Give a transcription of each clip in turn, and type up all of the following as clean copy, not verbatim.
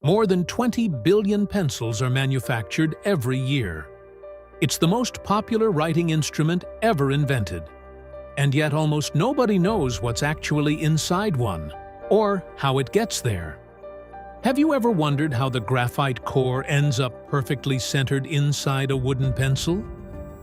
More than 20 billion pencils are manufactured every year. It's the most popular writing instrument ever invented. And yet almost nobody knows what's actually inside one, or how it gets there. Have you ever wondered how the graphite core ends up perfectly centered inside a wooden pencil?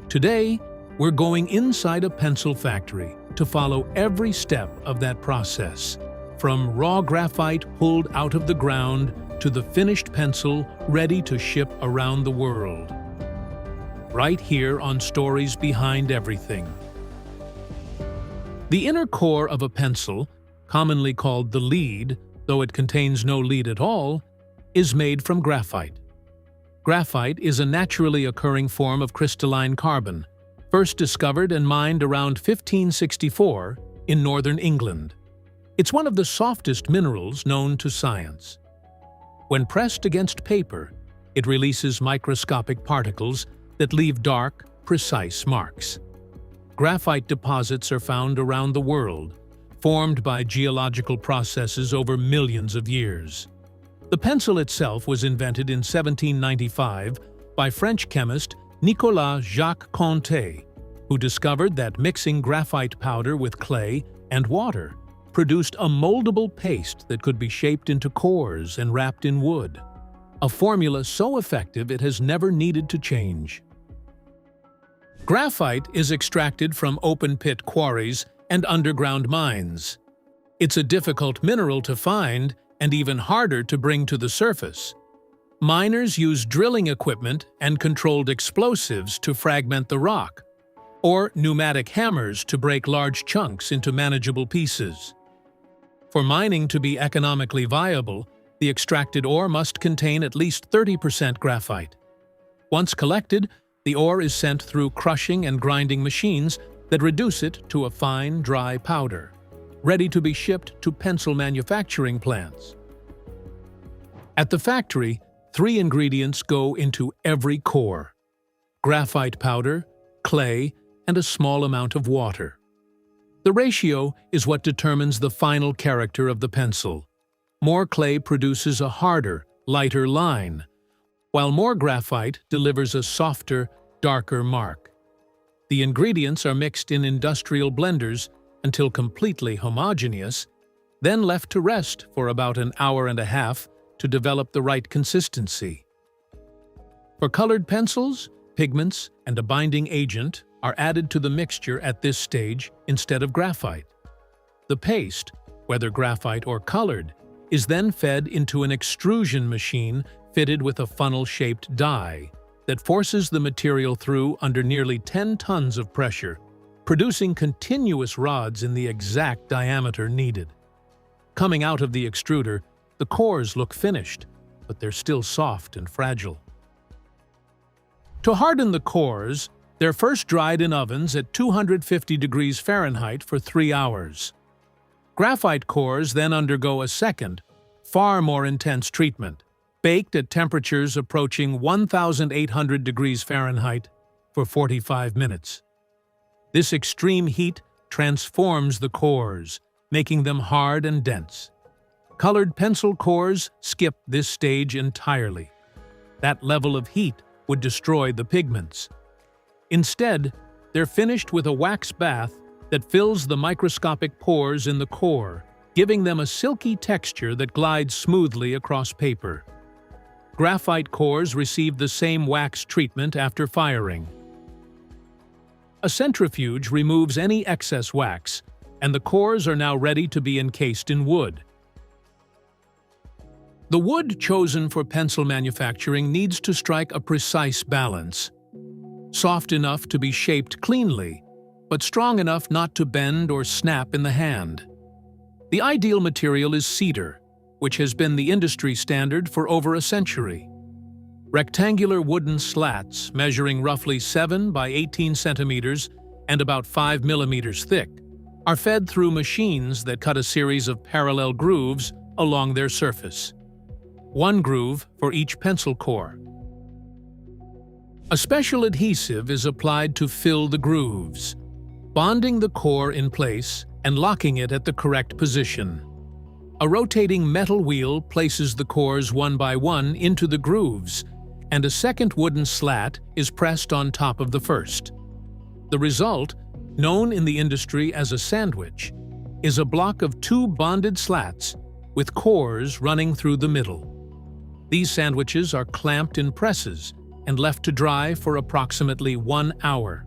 Today, we're going inside a pencil factory to follow every step of that process, from raw graphite pulled out of the ground to the finished pencil ready to ship around the world. Right here on Stories Behind Everything. The inner core of a pencil, commonly called the lead, though it contains no lead at all, is made from graphite. Graphite is a naturally occurring form of crystalline carbon, first discovered and mined around 1564 in northern England. It's one of the softest minerals known to science. When pressed against paper, it releases microscopic particles that leave dark, precise marks. Graphite deposits are found around the world, formed by geological processes over millions of years. The pencil itself was invented in 1795 by French chemist Nicolas Jacques Conté, who discovered that mixing graphite powder with clay and water produced a moldable paste that could be shaped into cores and wrapped in wood, a formula so effective it has never needed to change. Graphite is extracted from open-pit quarries and underground mines. It's a difficult mineral to find and even harder to bring to the surface. Miners use drilling equipment and controlled explosives to fragment the rock, or pneumatic hammers to break large chunks into manageable pieces. For mining to be economically viable, the extracted ore must contain at least 30% graphite. Once collected, the ore is sent through crushing and grinding machines that reduce it to a fine, dry powder, ready to be shipped to pencil manufacturing plants. At the factory, 3 ingredients go into every core: graphite powder, clay, and a small amount of water. The ratio is what determines the final character of the pencil. More clay produces a harder, lighter line, while more graphite delivers a softer, darker mark. The ingredients are mixed in industrial blenders until completely homogeneous, then left to rest for about an hour and a half to develop the right consistency. For colored pencils, pigments and a binding agent are added to the mixture at this stage instead of graphite. The paste, whether graphite or colored, is then fed into an extrusion machine fitted with a funnel-shaped die that forces the material through under nearly 10 tons of pressure, producing continuous rods in the exact diameter needed. Coming out of the extruder, the cores look finished, but they're still soft and fragile. To harden the cores, they're first dried in ovens at 250 degrees Fahrenheit for 3 hours. Graphite cores then undergo a second, far more intense treatment, baked at temperatures approaching 1,800 degrees Fahrenheit for 45 minutes. This extreme heat transforms the cores, making them hard and dense. Colored pencil cores skip this stage entirely. That level of heat would destroy the pigments. Instead, they're finished with a wax bath that fills the microscopic pores in the core, giving them a silky texture that glides smoothly across paper. Graphite cores receive the same wax treatment after firing. A centrifuge removes any excess wax, and the cores are now ready to be encased in wood. The wood chosen for pencil manufacturing needs to strike a precise balance. Soft enough to be shaped cleanly, but strong enough not to bend or snap in the hand. The ideal material is cedar, which has been the industry standard for over a century. Rectangular wooden slats measuring roughly 7 by 18 centimeters and about 5 millimeters thick are fed through machines that cut a series of parallel grooves along their surface. One groove for each pencil core. A special adhesive is applied to fill the grooves, bonding the core in place and locking it at the correct position. A rotating metal wheel places the cores one by one into the grooves, and a second wooden slat is pressed on top of the first. The result, known in the industry as a sandwich, is a block of two bonded slats with cores running through the middle. These sandwiches are clamped in presses and left to dry for approximately 1 hour.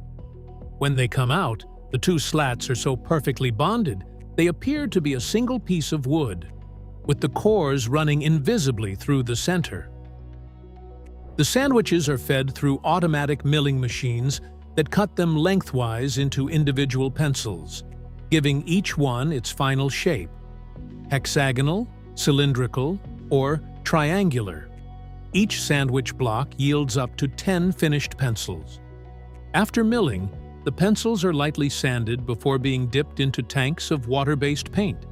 When they come out, the two slats are so perfectly bonded they appear to be a single piece of wood, with the cores running invisibly through the center. The sandwiches are fed through automatic milling machines that cut them lengthwise into individual pencils, giving each one its final shape: hexagonal, cylindrical, or triangular. Each sandwich block yields up to 10 finished pencils. After milling, the pencils are lightly sanded before being dipped into tanks of water-based paint,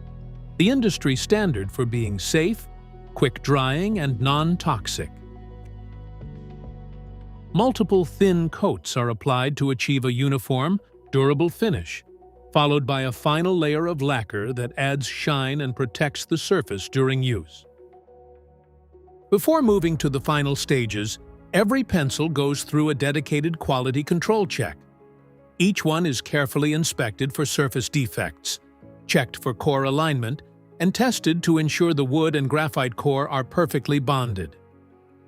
the industry standard for being safe, quick-drying, and non-toxic. Multiple thin coats are applied to achieve a uniform, durable finish, followed by a final layer of lacquer that adds shine and protects the surface during use. Before moving to the final stages, every pencil goes through a dedicated quality control check. Each one is carefully inspected for surface defects, checked for core alignment, and tested to ensure the wood and graphite core are perfectly bonded.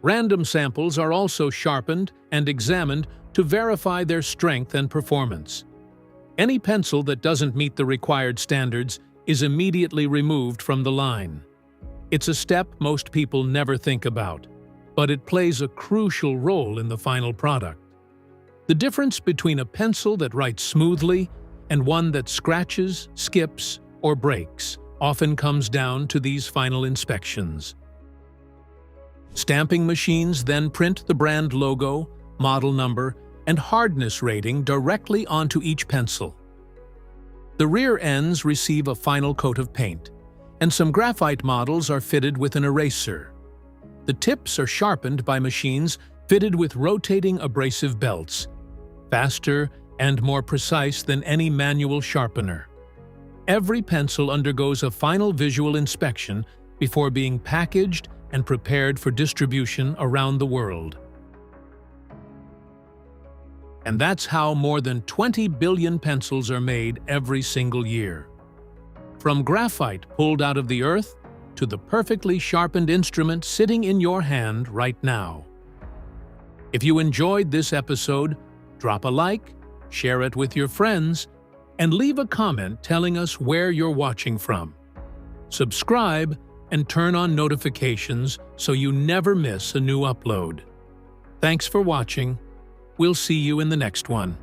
Random samples are also sharpened and examined to verify their strength and performance. Any pencil that doesn't meet the required standards is immediately removed from the line. It's a step most people never think about, but it plays a crucial role in the final product. The difference between a pencil that writes smoothly and one that scratches, skips, or breaks often comes down to these final inspections. Stamping machines then print the brand logo, model number, and hardness rating directly onto each pencil. The rear ends receive a final coat of paint, and some graphite models are fitted with an eraser. The tips are sharpened by machines fitted with rotating abrasive belts, faster and more precise than any manual sharpener. Every pencil undergoes a final visual inspection before being packaged and prepared for distribution around the world. And that's how more than 20 billion pencils are made every single year. From graphite pulled out of the earth to the perfectly sharpened instrument sitting in your hand right now. If you enjoyed this episode, drop a like, share it with your friends, and leave a comment telling us where you're watching from. Subscribe and turn on notifications so you never miss a new upload. Thanks for watching. We'll see you in the next one.